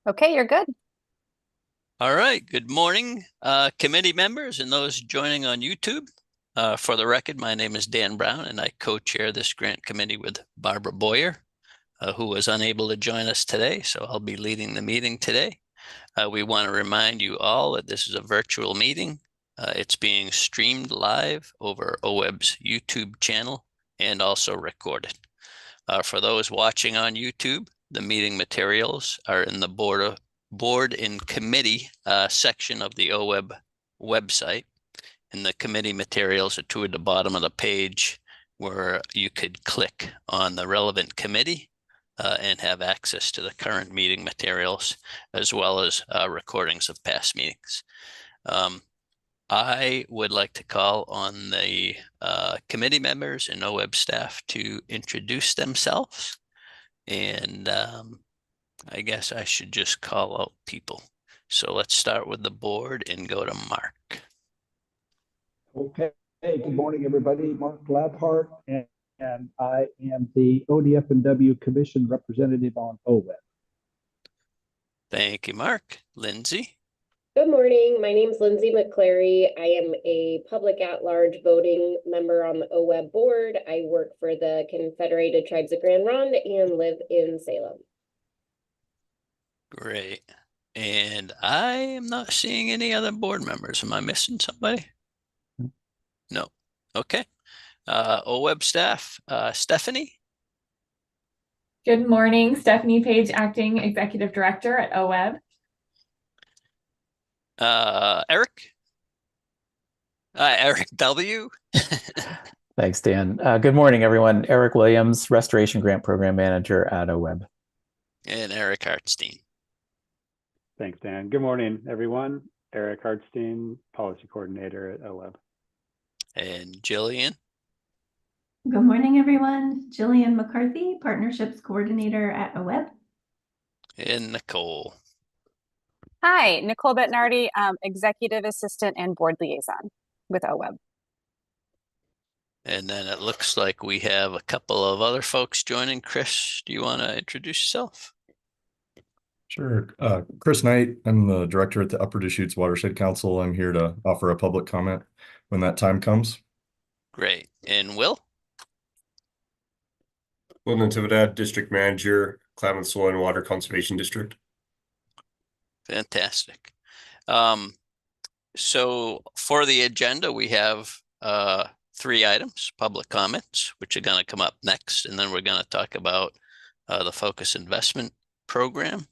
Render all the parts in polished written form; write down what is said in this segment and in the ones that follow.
Okay, you're good. All right. Good morning, committee members and those joining on YouTube. For the record, my name is Dan Brown, and I co-chair this grant committee with Barbara Boyer, who was unable to join us today, so I'll be leading the meeting today. We want to remind you all that this is a virtual meeting. It's being streamed live over OWEB's YouTube channel and also recorded. For those watching on YouTube, the meeting materials are in the board and committee section of the OWEB website. And the committee materials are toward the bottom of the page where you could click on the relevant committee and have access to the current meeting materials as well as recordings of past meetings. I would like to call on the committee members and OWEB staff to introduce themselves. And I guess I should just call out people. So let's start with the board and go to Mark. Okay. Hey, good morning, everybody. Mark Labhart, and I am the ODF&W Commission representative on OWEB. Thank you, Mark. Lindsay. Good morning. My name is Lindsay McClary. I am a public at-large voting member on the OWEB board. I work for the Confederated Tribes of Grand Ronde and live in Salem. Great. And I am not seeing any other board members. Am I missing somebody? No. Okay. OWEB staff, Stephanie. Good morning, Stephanie Page, Acting Executive Director at OWEB. Eric. Eric W. Thanks, Dan. Good morning, everyone. Eric Williams, Restoration Grant Program Manager at OWEB. And Eric Hartstein. Thanks, Dan. Good morning, everyone. Eric Hartstein, Policy Coordinator at OWEB. And Jillian. Good morning, everyone. Jillian McCarthy, Partnerships Coordinator at OWEB. And Nicole. Hi, Nicole Bettinardi, Executive Assistant and Board Liaison with OWEB. And then it looks like we have a couple of other folks joining. Chris, do you want to introduce yourself? Sure. Chris Knight, I'm the director at the Upper Deschutes Watershed Council. I'm here to offer a public comment when that time comes. Great. And Will? Will Natividad, District Manager, Klamath Soil and Water Conservation District. Fantastic. So for the agenda, we have 3 items: public comments, which are going to come up next, and then we're going to talk about the Focus Investment Program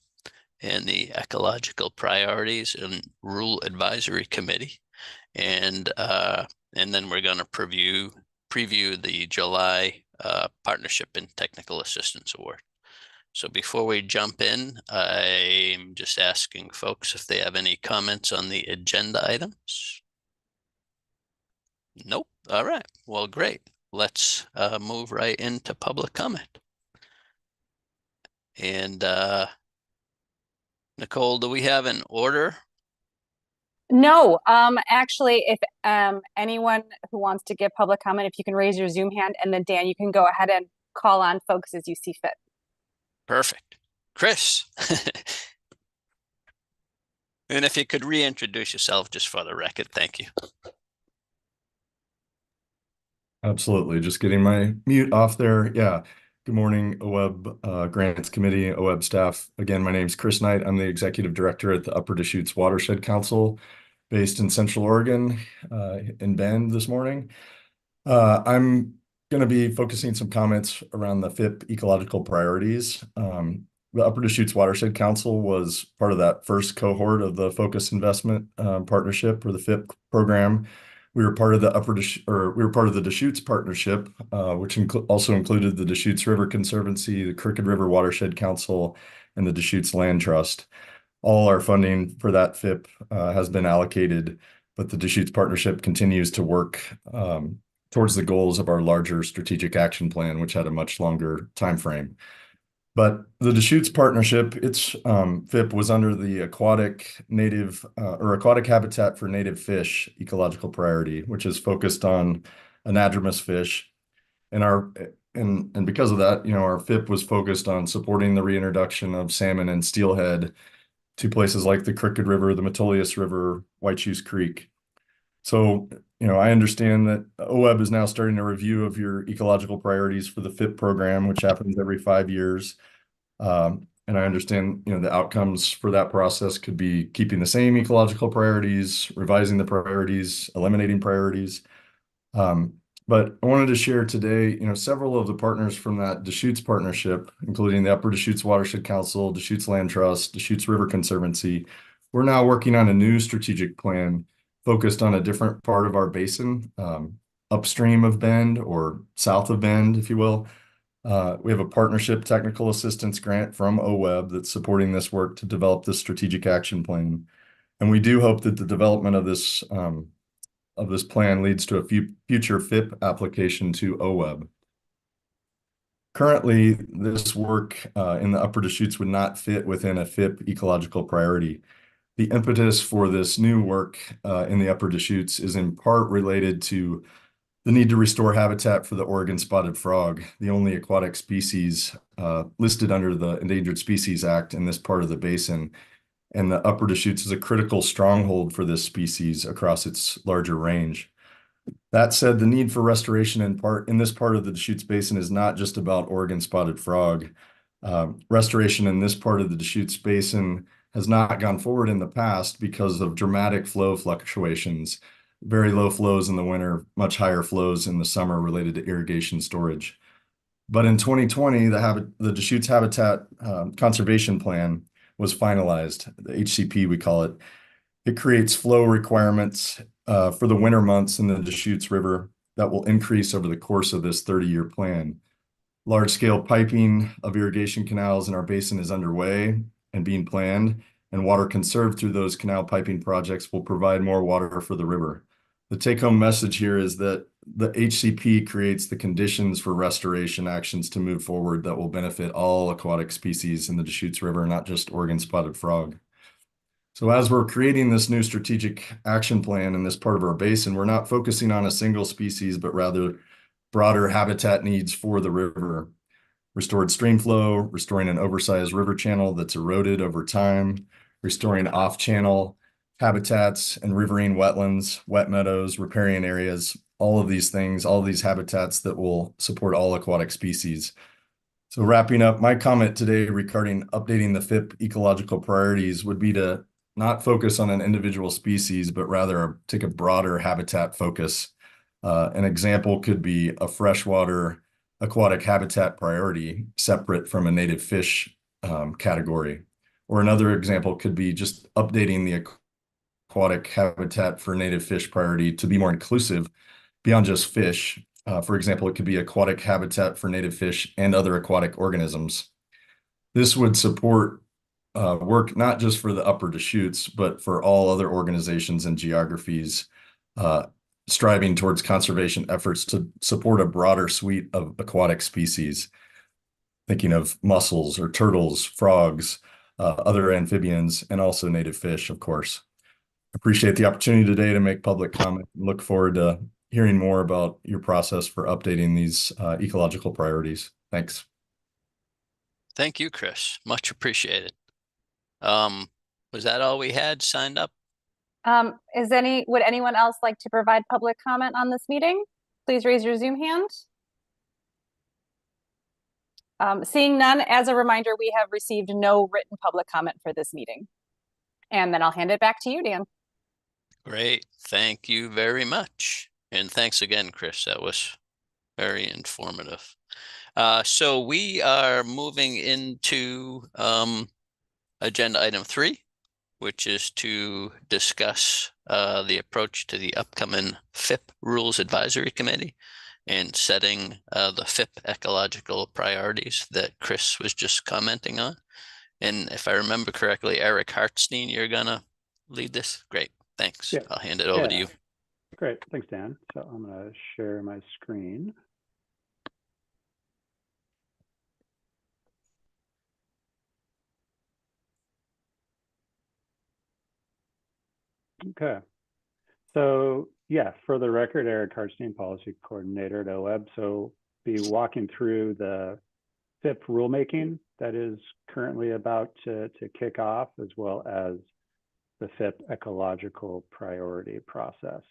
and the Ecological Priorities and Rural Advisory Committee, and then we're going to preview the July Partnership and Technical Assistance Award. So before we jump in, I'm just asking folks if they have any comments on the agenda items. Nope. All right. Well, great. Let's move right into public comment. And Nicole, do we have an order? No, actually, if anyone who wants to give public comment, if you can raise your Zoom hand, and then Dan, you can go ahead and call on folks as you see fit. Perfect. Chris. And if you could reintroduce yourself just for the record, thank you. Absolutely. Just getting my mute off there. Yeah. Good morning, OWEB Grants Committee, OWEB staff. Again, my name is Chris Knight. I'm the Executive Director at the Upper Deschutes Watershed Council based in Central Oregon in Bend this morning. I'm going to be focusing some comments around the FIP ecological priorities. The Upper Deschutes Watershed Council was part of that first cohort of the Focus Investment Partnership, or the FIP program. We were part of the Deschutes Partnership, which also included the Deschutes River Conservancy, the Crooked River Watershed Council, and the Deschutes Land Trust. All our funding for that FIP has been allocated, but the Deschutes Partnership continues to work towards the goals of our larger strategic action plan, which had a much longer time frame. But the Deschutes Partnership, its FIP was under the aquatic habitat for native fish ecological priority, which is focused on anadromous fish. And because of that, our FIP was focused on supporting the reintroduction of salmon and steelhead to places like the Crooked River, the Metolius River, White Shoes Creek. So, I understand that OWEB is now starting a review of your ecological priorities for the FIP program, which happens every 5 years. And I understand, the outcomes for that process could be keeping the same ecological priorities, revising the priorities, eliminating priorities. But I wanted to share today, several of the partners from that Deschutes partnership, including the Upper Deschutes Watershed Council, Deschutes Land Trust, Deschutes River Conservancy. We're now working on a new strategic plan focused on a different part of our basin, upstream of Bend or south of Bend, if you will. We have a partnership technical assistance grant from OWEB that's supporting this work to develop this strategic action plan. And we do hope that the development of this plan leads to a future FIP application to OWEB. Currently, this work in the Upper Deschutes would not fit within a FIP ecological priority. The impetus for this new work in the Upper Deschutes is in part related to the need to restore habitat for the Oregon spotted frog, the only aquatic species listed under the Endangered Species Act in this part of the basin. And the Upper Deschutes is a critical stronghold for this species across its larger range. That said, the need for restoration in this part of the Deschutes Basin is not just about Oregon spotted frog. Restoration in this part of the Deschutes Basin has not gone forward in the past because of dramatic flow fluctuations, very low flows in the winter, much higher flows in the summer related to irrigation storage. But in 2020, the Deschutes Habitat Conservation Plan was finalized, the HCP we call it. It creates flow requirements for the winter months in the Deschutes River that will increase over the course of this 30-year plan. Large-scale piping of irrigation canals in our basin is underway and being planned, and water conserved through those canal piping projects will provide more water for the river. The take-home message here is that the HCP creates the conditions for restoration actions to move forward that will benefit all aquatic species in the Deschutes River, not just Oregon spotted frog. So as we're creating this new strategic action plan in this part of our basin, we're not focusing on a single species, but rather broader habitat needs for the river. Restored stream flow, restoring an oversized river channel that's eroded over time, restoring off-channel habitats and riverine wetlands, wet meadows, riparian areas, all of these things, all of these habitats that will support all aquatic species. So wrapping up, my comment today regarding updating the FIP ecological priorities would be to not focus on an individual species, but rather take a broader habitat focus. An example could be a freshwater aquatic habitat priority separate from a native fish category. Or another example could be just updating the aquatic habitat for native fish priority to be more inclusive beyond just fish. For example, it could be aquatic habitat for native fish and other aquatic organisms. This would support work not just for the Upper Deschutes, but for all other organizations and geographies striving towards conservation efforts to support a broader suite of aquatic species. Thinking of mussels or turtles, frogs, other amphibians, and also native fish, of course. Appreciate the opportunity today to make public comment. Look forward to hearing more about your process for updating these ecological priorities. Thanks. Thank you, Chris. Much appreciated. Was that all we had signed up? Would anyone else like to provide public comment on this meeting? Please raise your Zoom hand. Seeing none, as a reminder, we have received no written public comment for this meeting. And then I'll hand it back to you, Dan. Great. Thank you very much. And thanks again, Chris. That was very informative. So we are moving into agenda item 3, which is to discuss the approach to the upcoming FIP Rules Advisory Committee and setting the FIP ecological priorities that Chris was just commenting on. And if I remember correctly, Eric Hartstein, you're gonna lead this? Great, thanks. Yeah. I'll hand it over to you. Great, thanks, Dan. So I'm gonna share my screen. Okay. So yeah, for the record, Eric Hartstein, Policy Coordinator at OWEB. So be walking through the FIP rulemaking that is currently about to kick off, as well as the FIP ecological priority process.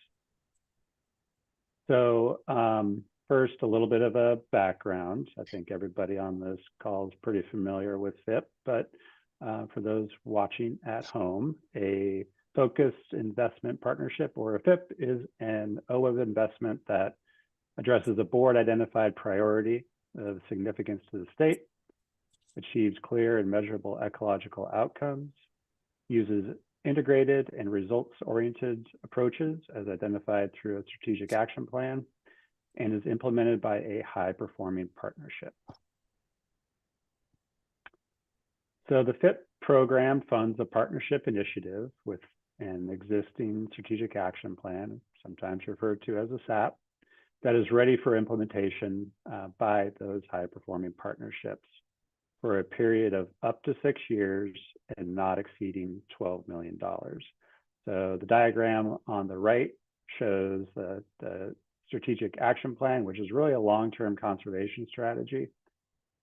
So first, a little bit of a background. I think everybody on this call is pretty familiar with FIP, but for those watching at home, a focused investment partnership, or a FIP, is an OWEB investment that addresses a board identified priority of significance to the state, achieves clear and measurable ecological outcomes, uses integrated and results-oriented approaches as identified through a strategic action plan, and is implemented by a high-performing partnership. So the FIP program funds a partnership initiative with an existing strategic action plan, sometimes referred to as a SAP, that is ready for implementation by those high-performing partnerships for a period of up to 6 years and not exceeding $12 million. So the diagram on the right shows the strategic action plan, which is really a long-term conservation strategy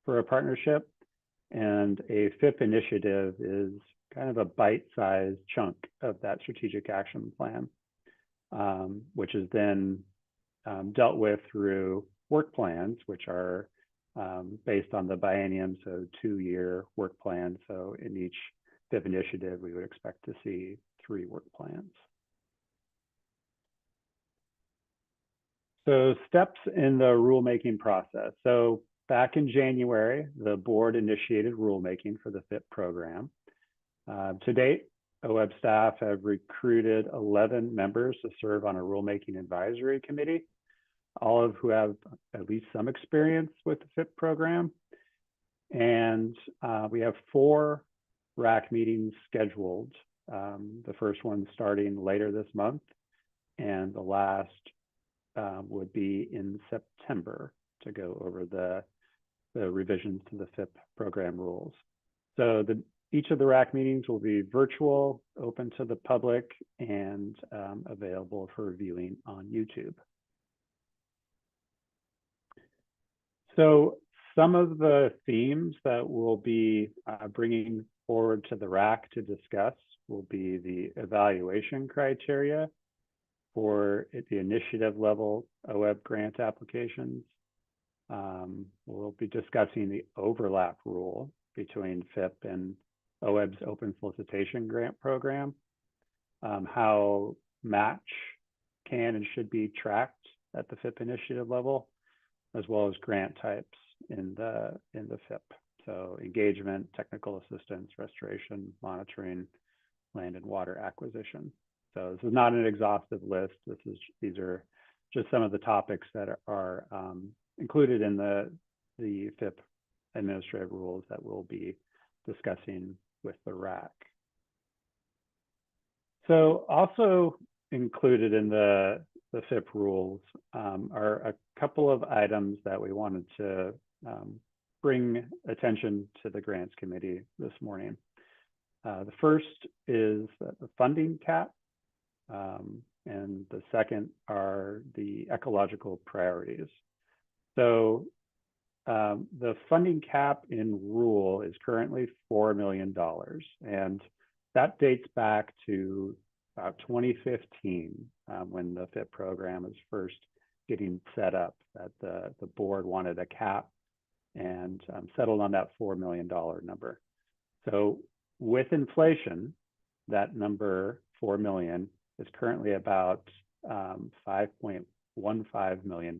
for a partnership. And a FIP initiative is kind of a bite-sized chunk of that strategic action plan, which is then dealt with through work plans, which are based on the biennium, so 2-year work plan. So in each FIP initiative, we would expect to see 3 work plans. So steps in the rulemaking process. So back in January, the board initiated rulemaking for the FIP program. To date, OWEB staff have recruited 11 members to serve on a rulemaking advisory committee, all of who have at least some experience with the FIP program. And we have 4 RAC meetings scheduled. The first one starting later this month, and the last would be in September to go over the revisions to the FIP program rules. So each of the RAC meetings will be virtual, open to the public, and available for viewing on YouTube. So some of the themes that we'll be bringing forward to the RAC to discuss will be the evaluation criteria for the initiative level OWEB grant applications. We'll be discussing the overlap rule between FIP and OWEB's open solicitation grant program, how match can and should be tracked at the FIP initiative level, as well as grant types in the FIP. So engagement, technical assistance, restoration, monitoring, land and water acquisition. So this is not an exhaustive list. These are just some of the topics that are included in the FIP administrative rules that we'll be discussing with the RAC. So also included in the FIP rules are a couple of items that we wanted to bring attention to the grants committee this morning. The first is the funding cap, and the second are the ecological priorities. So the funding cap in rule is currently $4 million, and that dates back to about 2015 when the FIP program was first getting set up, that the board wanted a cap and settled on that $4 million number. So with inflation, that number, 4 million, is currently about $5.15 million.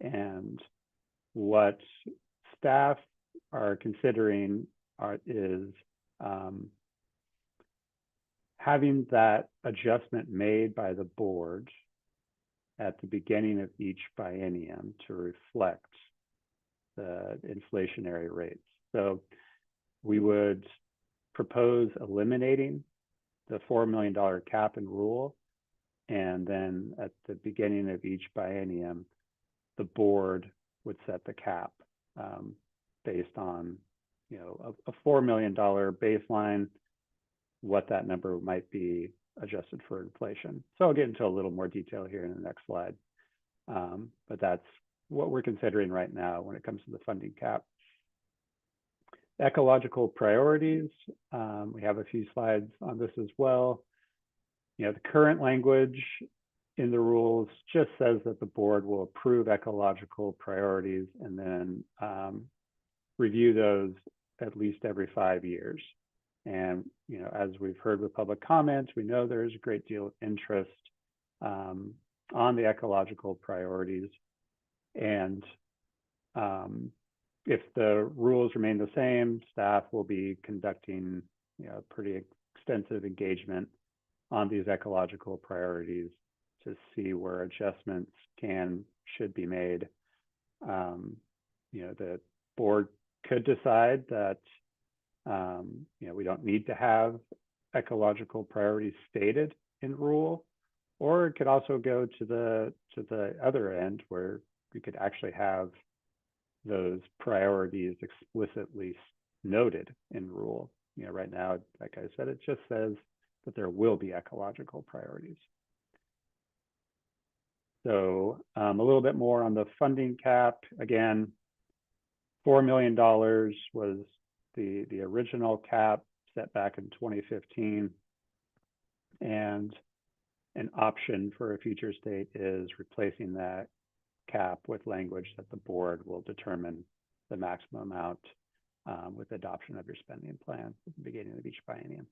And what staff are considering is having that adjustment made by the board at the beginning of each biennium to reflect the inflationary rates. So we would propose eliminating the $4 million cap and rule, and then at the beginning of each biennium, the board would set the cap based on, a $4 million baseline, what that number might be adjusted for inflation. So I'll get into a little more detail here in the next slide. But that's what we're considering right now when it comes to the funding cap. Ecological priorities. We have a few slides on this as well. The current language in the rules just says that the board will approve ecological priorities and then review those at least every 5 years. And, as we've heard with public comments, we know there's a great deal of interest on the ecological priorities. And if the rules remain the same, staff will be conducting pretty extensive engagement on these ecological priorities to see where adjustments should be made. The board could decide that we don't need to have ecological priorities stated in rule, or it could also go to the other end where we could actually have those priorities explicitly noted in rule. Right now, like I said, it just says that there will be ecological priorities. So a little bit more on the funding cap. Again, $4 million was the original cap set back in 2015. And an option for a future state is replacing that cap with language that the board will determine the maximum amount with adoption of your spending plan at the beginning of each biennium.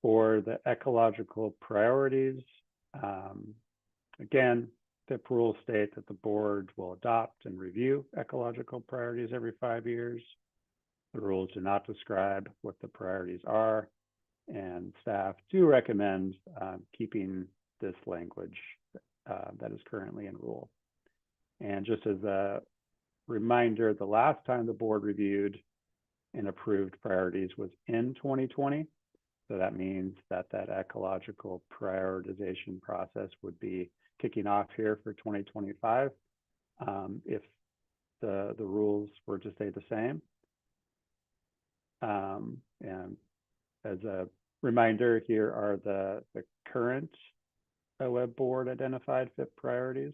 For the ecological priorities, again, FIP rules state that the board will adopt and review ecological priorities every 5 years. The rules do not describe what the priorities are, and staff do recommend keeping this language that is currently in rule. And just as a reminder, the last time the board reviewed and approved priorities was in 2020. So that means that ecological prioritization process would be kicking off here for 2025 if the rules were to stay the same. And as a reminder, here are the current OWEB board identified FIP priorities.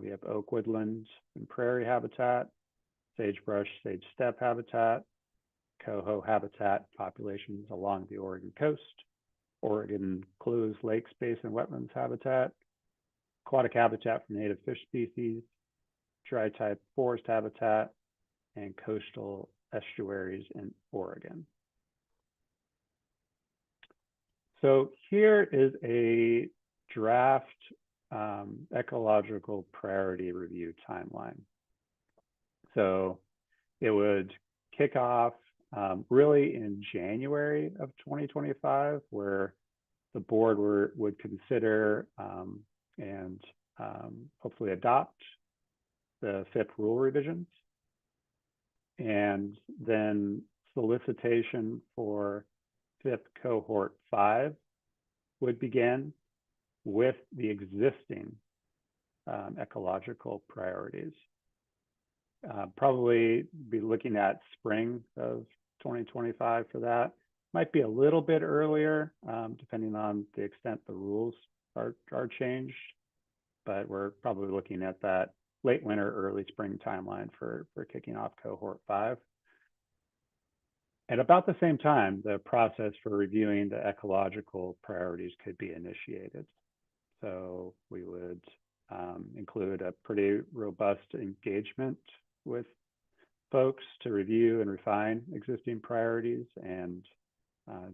We have oak woodland and prairie habitat, sagebrush, sage steppe habitat, coho habitat populations along the Oregon coast, Oregon closed lake space and wetlands habitat, aquatic habitat for native fish species, dry type forest habitat, and coastal estuaries in Oregon. So here is a draft ecological priority review timeline. So it would kick off really in January of 2025, where the board would consider and hopefully adopt the FIP rule revisions. And then solicitation for FIP cohort 5 would begin with the existing ecological priorities. Probably be looking at spring of 2025 for that. Might be a little bit earlier, depending on the extent the rules are changed, but we're probably looking at that late winter, early spring timeline for kicking off cohort 5. At about the same time, the process for reviewing the ecological priorities could be initiated. So we would include a pretty robust engagement with folks to review and refine existing priorities and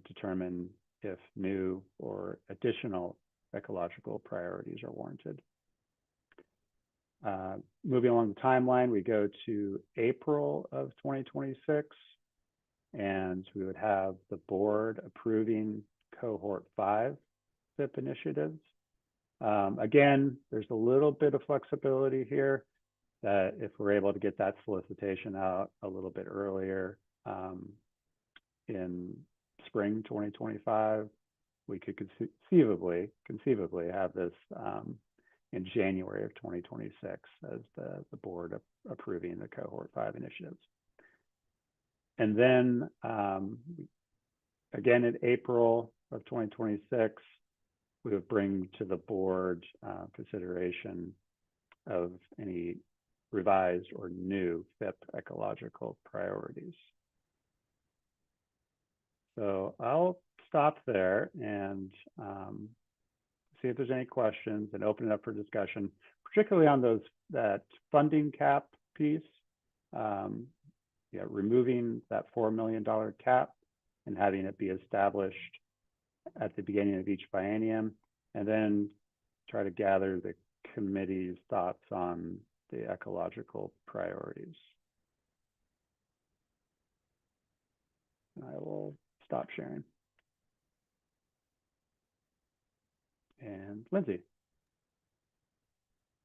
determine if new or additional ecological priorities are warranted. Moving along the timeline, we go to April of 2026, and we would have the board approving cohort 5 FIP initiatives. Again, there's a little bit of flexibility here that if we're able to get that solicitation out a little bit earlier in spring 2025, we could conceivably have this in January of 2026 as the board approving the cohort 5 initiatives. And then again in April of 2026, we would bring to the board consideration of any revised or new FIP ecological priorities. So I'll stop there and see if there's any questions and open it up for discussion, particularly on that funding cap piece. Removing that $4 million cap and having it be established at the beginning of each biennium, and then try to gather the committee's thoughts on the ecological priorities. I will stop sharing. And Lindsay.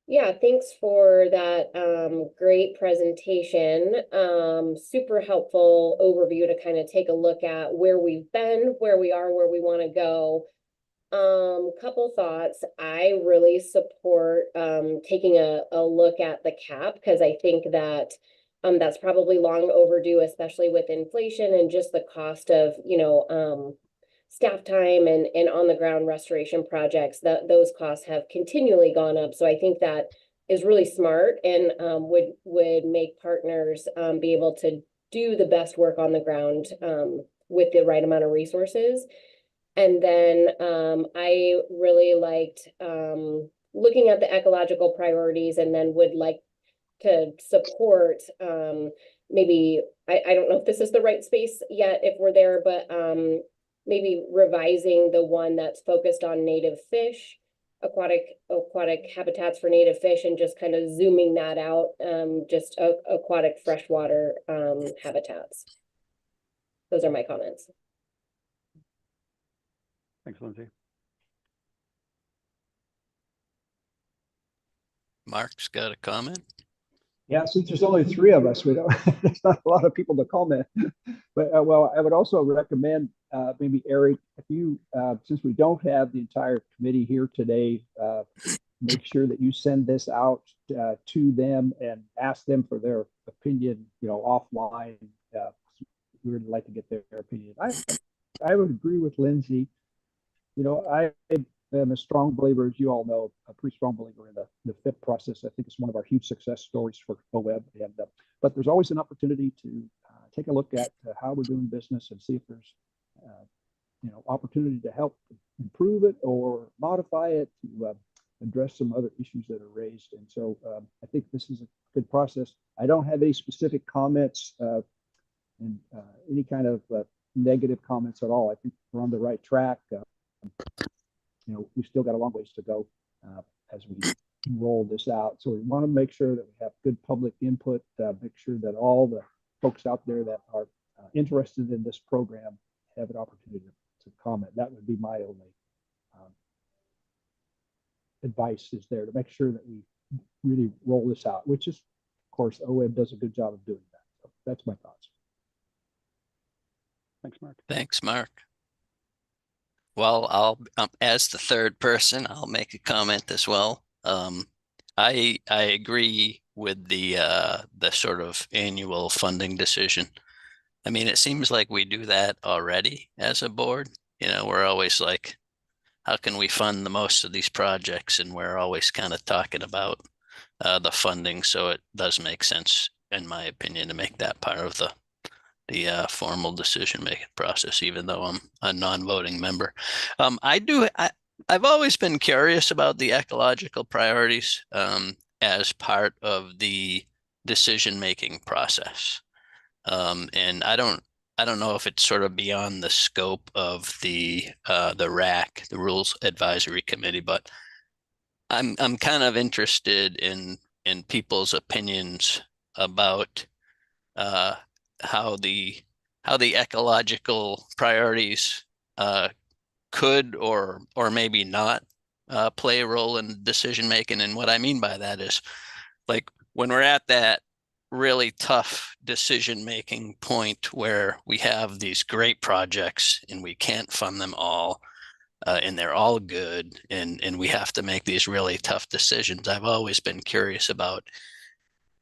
Yeah, thanks for that great presentation. Super helpful overview to kind of take a look at where we've been, where we are, where we want to go. Couple thoughts. I really support taking a look at the cap, because I think that that's probably long overdue, especially with inflation and just the cost of, staff time and on the ground restoration projects. Those costs have continually gone up. So I think that is really smart and would make partners be able to do the best work on the ground with the right amount of resources. And then I really liked looking at the ecological priorities, and then would like to support maybe, I don't know if this is the right space yet, if we're there, but maybe revising the one that's focused on native fish, aquatic habitats for native fish, and just kind of zooming that out, just aquatic freshwater habitats. Those are my comments. Thanks, Lindsay. Mark's got a comment. Yeah, since there's only three of us, we don't. There's not a lot of people to comment. But well, I would also recommend maybe Eric, if you, since we don't have the entire committee here today, make sure that you send this out to them and ask them for their opinion. Offline. We would like to get their opinion. I would agree with Lindsay. I am a strong believer, as you all know, a pretty strong believer in the FIP process. I think it's one of our huge success stories for OWEB. But there's always an opportunity to take a look at how we're doing business and see if there's opportunity to help improve it or modify it to address some other issues that are raised. And so I think this is a good process. I don't have any specific comments and any kind of negative comments at all. I think we're on the right track. We still got a long ways to go as we roll this out. So we want to make sure that we have good public input, make sure that all the folks out there that are interested in this program have an opportunity to comment. That would be my only advice, is there to make sure that we really roll this out, which is, of course, OWEB does a good job of doing that. So that's my thoughts. Thanks, Mark. Thanks, Mark. Well, I'll as the third person, I'll make a comment as well. I agree with the sort of annual funding decision. I mean, it seems like we do that already as a board. We're always like, how can we fund the most of these projects? And we're always kind of talking about the funding. So it does make sense, in my opinion, to make that part of the formal decision-making process, even though I'm a non-voting member. I've always been curious about the ecological priorities as part of the decision-making process. And I don't know if it's sort of beyond the scope of the RAC, the Rules Advisory Committee, but I'm kind of interested in people's opinions about how the ecological priorities could or maybe not play a role in decision making. And what I mean by that is, like, when we're at that really tough decision making point where we have these great projects and we can't fund them all, and they're all good, and we have to make these really tough decisions. I've always been curious about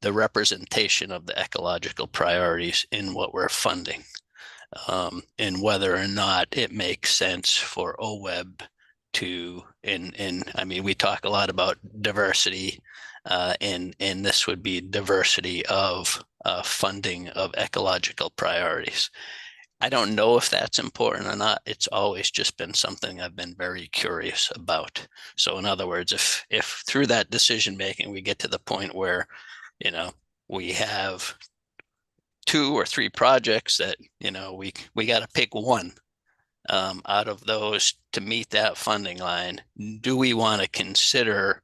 the representation of the ecological priorities in what we're funding, and whether or not it makes sense for OWEB to, and I mean, we talk a lot about diversity and this would be diversity of funding of ecological priorities. I don't know if that's important or not. It's always just been something I've been very curious about. So in other words, if through that decision making we get to the point where, we have 2 or 3 projects that, we got to pick one out of those to meet that funding line, do we want to consider,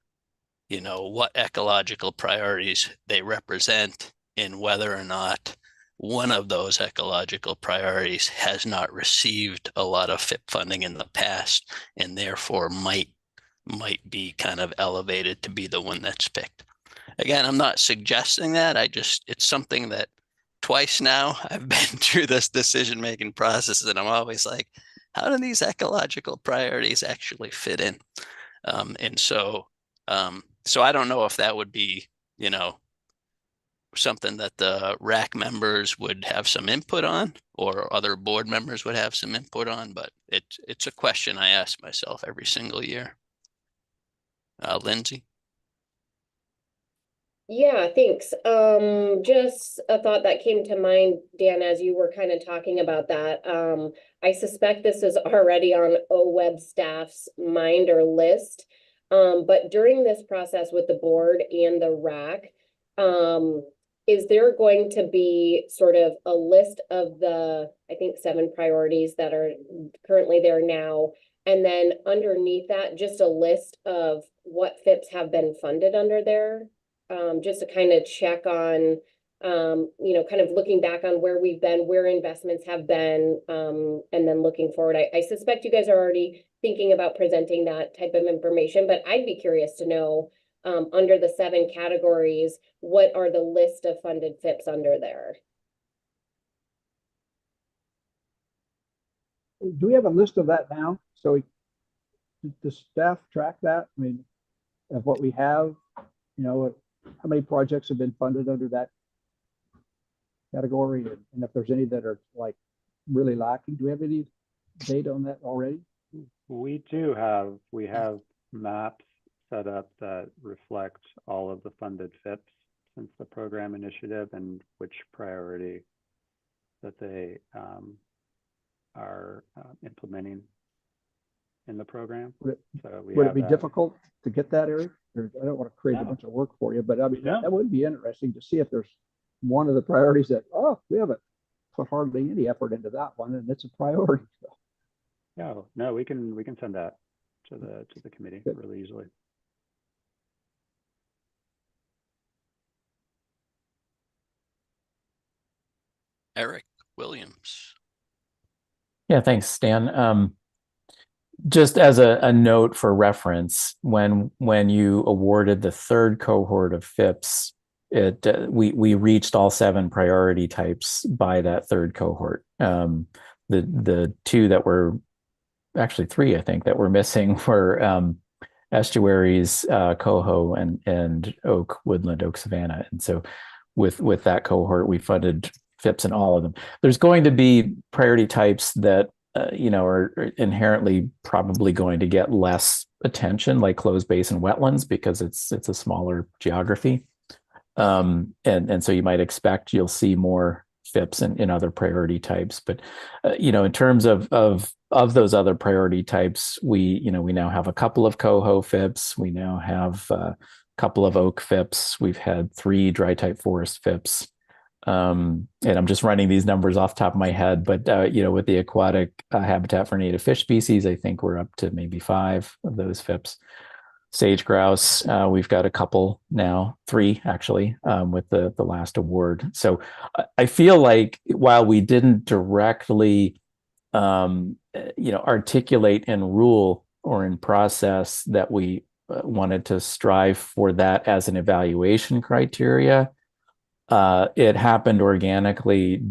what ecological priorities they represent and whether or not one of those ecological priorities has not received a lot of FIP funding in the past and therefore might be kind of elevated to be the one that's picked. Again, I'm not suggesting that. It's something that twice now I've been through this decision-making process and I'm always like, how do these ecological priorities actually fit in? So I don't know if that would be, something that the RAC members would have some input on or other board members would have some input on, but it's a question I ask myself every single year. Lindsay? Yeah, thanks. Just a thought that came to mind, Dan, as you were kind of talking about that. I suspect this is already on OWEB staff's mind or list. But during this process with the board and the RAC, is there going to be sort of a list of the, I think, 7 priorities that are currently there now? And then underneath that, just a list of what FIPs have been funded under there, just to kind of check on, kind of looking back on where we've been, where investments have been, and then looking forward. I suspect you guys are already thinking about presenting that type of information, but I'd be curious to know, under the 7 categories, what are the list of funded FIPs under there? Do we have a list of that now? So does staff track that? I mean, of what we have, how many projects have been funded under that category? And if there's any that are like really lacking, do we have any data on that already? We have maps set up that reflect all of the funded FIPs since the program initiative and which priority that they are implementing in the program. Would it be difficult to get that, Eric? I don't want to create a bunch of work for you, but I mean, that would be interesting to see if there's one of the priorities that, we haven't put hardly any effort into that one, and it's a priority. No, we can send that to the committee really easily. Eric Williams. Yeah, thanks, Stan. Just as a note for reference, when you awarded the 3rd cohort of FIPS, we reached all 7 priority types by that 3rd cohort. The 2 that were actually 3, I think, that were missing were estuaries, coho, and oak woodland, oak savanna. And so with that cohort, we funded FIPS in all of them. There's going to be priority types that are inherently probably going to get less attention, like closed basin wetlands, because it's a smaller geography. And so you might expect you'll see more FIPS in other priority types. But in terms of those other priority types, we now have a couple of coho FIPS. We now have a couple of oak FIPS. We've had 3 dry type forest FIPS. And I'm just running these numbers off the top of my head, but with the aquatic habitat for native fish species, I think we're up to maybe 5 of those FIPS. Sage grouse, we've got a couple now, 3 actually, with the last award. So I feel like while we didn't directly, articulate in rule or in process that we wanted to strive for that as an evaluation criteria, it happened organically,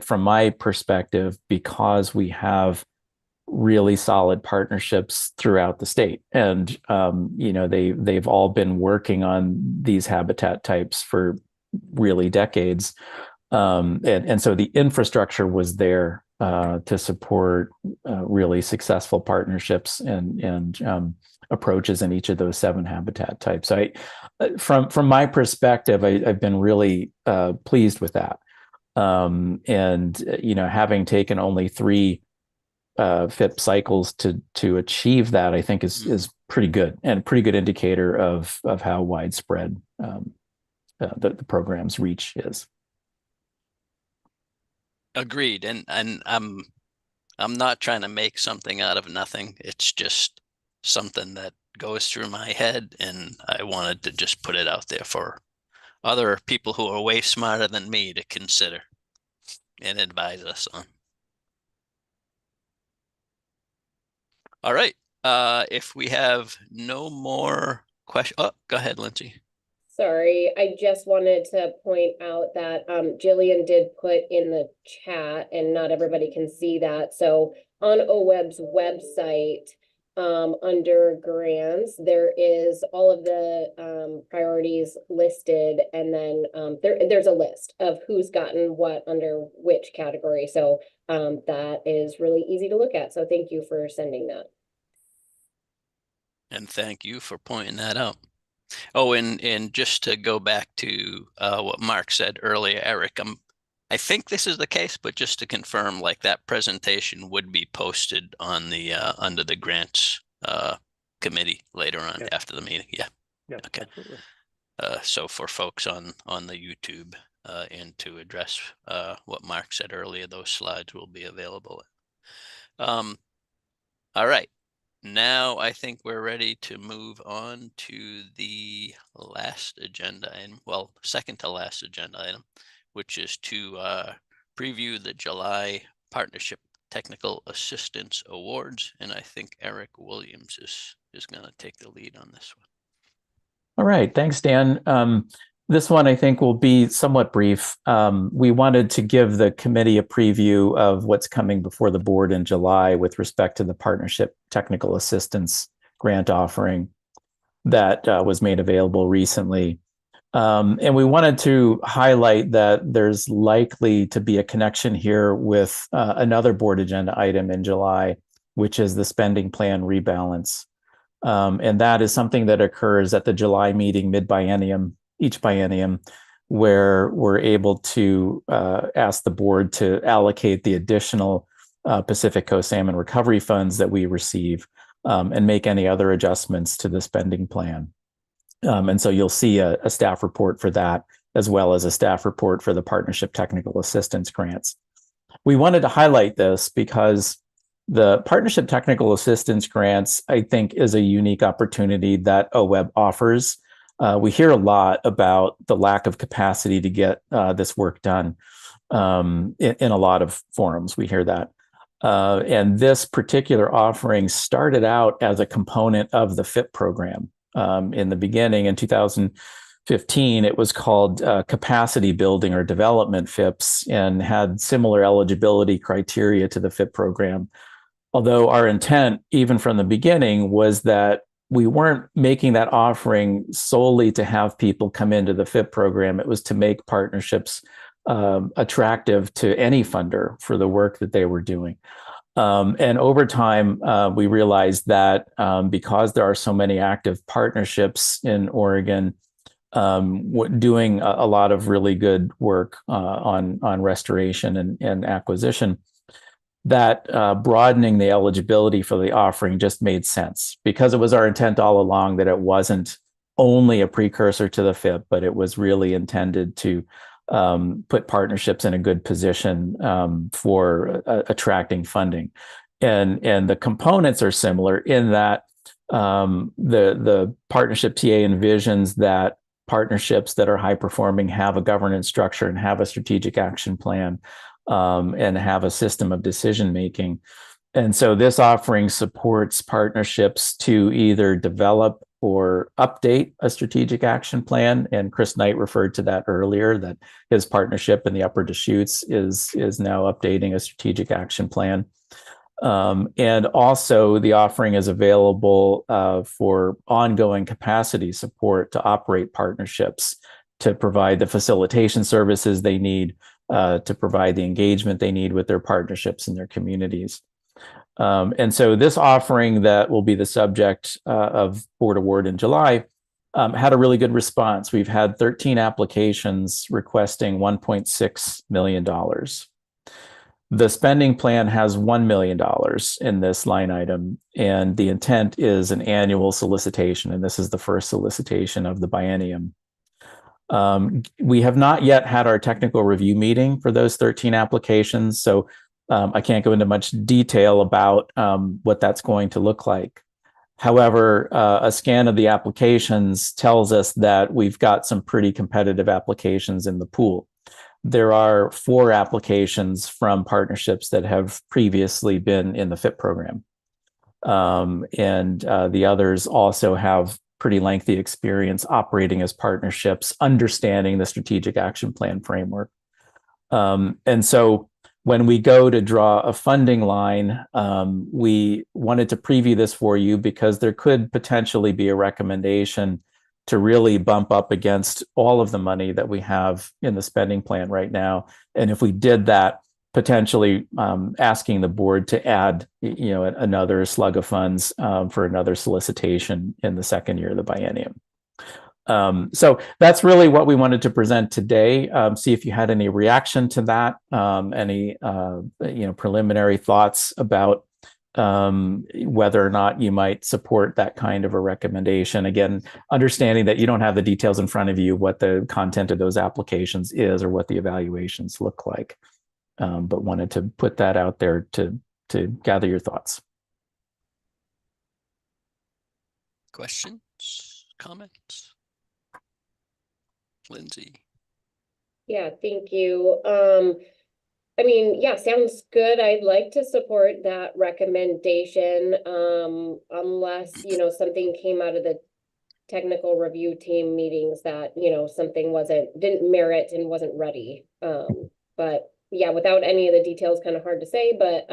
from my perspective, because we have really solid partnerships throughout the state. And, they've all been working on these habitat types for really decades. And so the infrastructure was there to support really successful partnerships. And approaches in each of those 7 habitat types. From my perspective, I've been really pleased with that. And having taken only 3 FIP cycles to achieve that, I think is pretty good, and a pretty good indicator of how widespread the program's reach is. Agreed, and I'm not trying to make something out of nothing. It's just something that goes through my head, and I wanted to just put it out there for other people who are way smarter than me to consider and advise us on. All right. If we have no more questions, oh, go ahead, Lindsay. Sorry, I just wanted to point out that Jillian did put in the chat, and not everybody can see that. So on OWEB's website, under grants, there is all of the priorities listed, and then there's a list of who's gotten what under which category. So that is really easy to look at. So thank you for sending that. And thank you for pointing that out. Oh, and just to go back to what Mark said earlier, Eric, I think this is the case, but just to confirm, like that presentation would be posted on the under the grants committee later on after the meeting. Yeah. Yes, okay. Absolutely. So for folks on the YouTube and to address what Mark said earlier, those slides will be available. All right. Now I think we're ready to move on to the last agenda item, well, second to last agenda item, which is to preview the July Partnership Technical Assistance Awards. And I think Eric Williams is going to take the lead on this one. All right, thanks, Dan. This one I think will be somewhat brief. We wanted to give the committee a preview of what's coming before the board in July with respect to the Partnership Technical Assistance grant offering that was made available recently. And we wanted to highlight that there's likely to be a connection here with another board agenda item in July, which is the spending plan rebalance. And that is something that occurs at the July meeting mid-biennium, each biennium, where we're able to ask the board to allocate the additional Pacific Coast Salmon Recovery funds that we receive and make any other adjustments to the spending plan. And so you'll see a staff report for that, as well as a staff report for the Partnership Technical Assistance grants. We wanted to highlight this because the Partnership Technical Assistance grants, I think, is a unique opportunity that OWEB offers. We hear a lot about the lack of capacity to get this work done in a lot of forums. We hear that. And this particular offering started out as a component of the FIP program. In the beginning, in 2015, it was called Capacity Building or Development FIPS and had similar eligibility criteria to the FIP program. Although our intent, even from the beginning, was that we weren't making that offering solely to have people come into the FIP program. It was to make partnerships attractive to any funder for the work that they were doing. And over time, we realized that because there are so many active partnerships in Oregon doing a lot of really good work on restoration and acquisition, that broadening the eligibility for the offering just made sense, because it was our intent all along that it wasn't only a precursor to the FIP, but it was really intended to put partnerships in a good position for attracting funding. And the components are similar in that the partnership TA envisions that partnerships that are high performing have a governance structure and have a strategic action plan and have a system of decision making. And so this offering supports partnerships to either develop or update a strategic action plan. And Chris Knight referred to that earlier, that his partnership in the Upper Deschutes is now updating a strategic action plan. And also the offering is available for ongoing capacity support to operate partnerships, to provide the facilitation services they need, to provide the engagement they need with their partnerships and their communities. And so this offering that will be the subject of board award in July had a really good response. We've had 13 applications requesting $1.6 million. The spending plan has $1 million in this line item, and the intent is an annual solicitation, and this is the first solicitation of the biennium. We have not yet had our technical review meeting for those 13 applications, so I can't go into much detail about what that's going to look like. However, a scan of the applications tells us that we've got some pretty competitive applications in the pool. There are 4 applications from partnerships that have previously been in the FIP program. And the others also have pretty lengthy experience operating as partnerships, understanding the strategic action plan framework. And so when we go to draw a funding line, we wanted to preview this for you because there could potentially be a recommendation to really bump up against all of the money that we have in the spending plan right now. And if we did that, potentially asking the board to add, another slug of funds for another solicitation in the second year of the biennium. So that's really what we wanted to present today. See if you had any reaction to that, any preliminary thoughts about whether or not you might support that kind of a recommendation. Again, understanding that you don't have the details in front of you, what the content of those applications is or what the evaluations look like, but wanted to put that out there to gather your thoughts. Questions, comments? Lindsay. Yeah, thank you. I mean, yeah, sounds good. I'd like to support that recommendation, unless, something came out of the technical review team meetings that, something didn't merit and wasn't ready. But yeah, without any of the details, kind of hard to say, but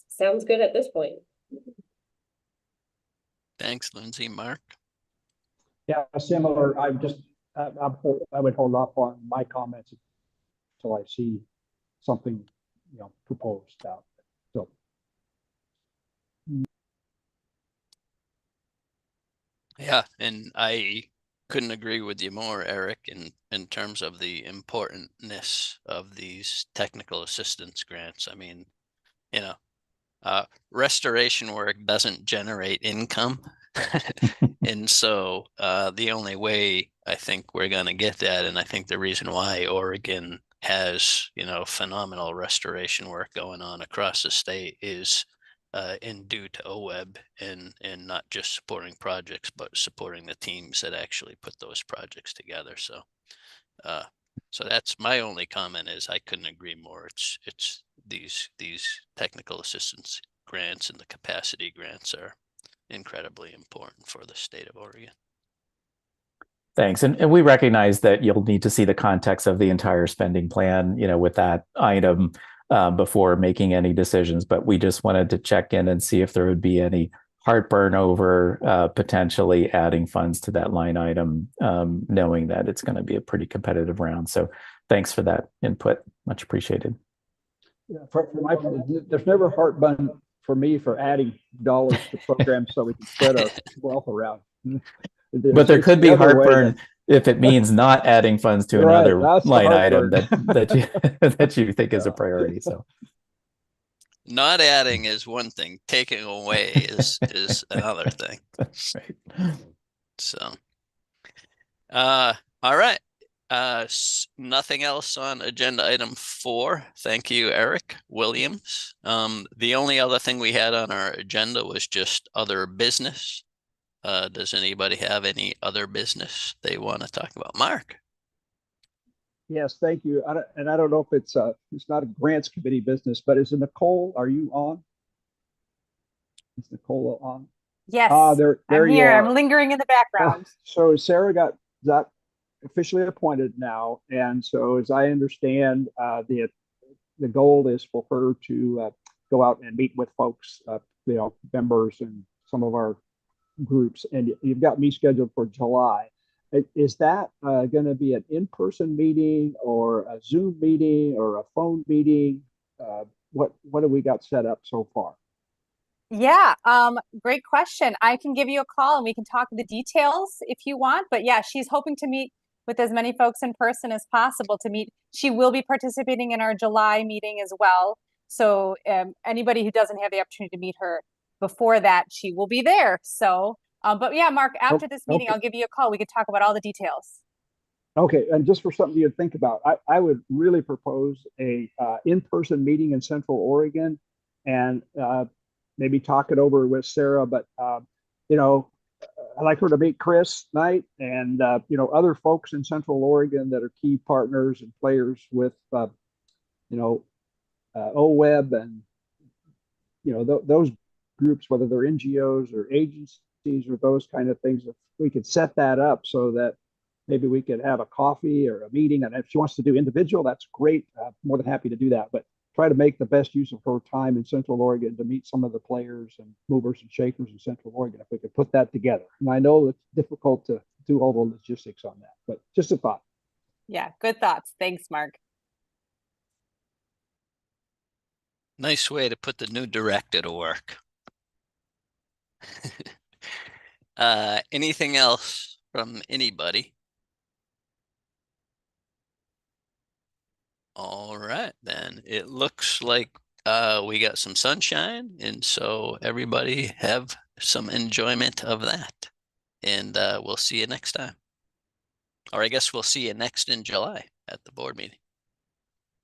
sounds good at this point. Thanks, Lindsay. Mark? Yeah, similar. I would hold off on my comments until I see something, proposed out. So. Yeah, and I couldn't agree with you more, Eric, in terms of the importantness of these technical assistance grants. I mean, restoration work doesn't generate income. And so the only way I think we're going to get that, and I think the reason why Oregon has, phenomenal restoration work going on across the state is due to OWEB and not just supporting projects, but supporting the teams that actually put those projects together. So so that's my only comment is I couldn't agree more. It's these technical assistance grants and the capacity grants are incredibly important for the state of Oregon. Thanks. And we recognize that you'll need to see the context of the entire spending plan, with that item before making any decisions. But we just wanted to check in and see if there would be any heartburn over potentially adding funds to that line item, knowing that it's going to be a pretty competitive round. So thanks for that input. Much appreciated. Yeah, there's never heartburn for me for adding dollars to programs so we can spread our wealth around. But there could be heartburn if it means not adding funds to another line item that you think is a priority. So not adding is one thing, taking away is another thing. That's right. So all right. Nothing else on agenda item 4. Thank you, Eric Williams. The only other thing we had on our agenda was just other business. Does anybody have any other business they want to talk about? Mark? Yes, thank you. I don't know if it's not a grants committee business, but is Nicole, are you on? Is Nicole on? Yes, there I'm you here. are. I'm lingering in the background. So Sarah got officially appointed now, and so as I understand, the goal is for her to go out and meet with folks, members and some of our groups, and you've got me scheduled for July. Is that going to be an in-person meeting or a Zoom meeting or a phone meeting? What have we got set up so far? Yeah, great question. I can give you a call and we can talk the details if you want. But yeah, she's hoping to meet with as many folks in person as possible to meet. She will be participating in our July meeting as well. So anybody who doesn't have the opportunity to meet her before that, she will be there. So, but yeah, Mark, after this meeting, Okay. I'll give you a call. We could talk about all the details. Okay, and just for something you to think about, I would really propose a in-person meeting in Central Oregon, and maybe talk it over with Sarah. But you know, I'd like her to meet Chris Knight and other folks in Central Oregon that are key partners and players with OWEB and those groups, whether they're NGOs or agencies or those kind of things. If we could set that up so that maybe we could have a coffee or a meeting, and if she wants to do individual, that's great. More than happy to do that, but try to make the best use of her time in Central Oregon to meet some of the players and movers and shakers in Central Oregon, if we could put that together. And I know it's difficult to do all the logistics on that, but just a thought. Yeah, good thoughts. Thanks, Mark. Nice way to put the new director to work. Anything else from anybody? All right, then it looks like we got some sunshine, and so everybody have some enjoyment of that. And we'll see you next time. Or I guess we'll see you next in July at the board meeting.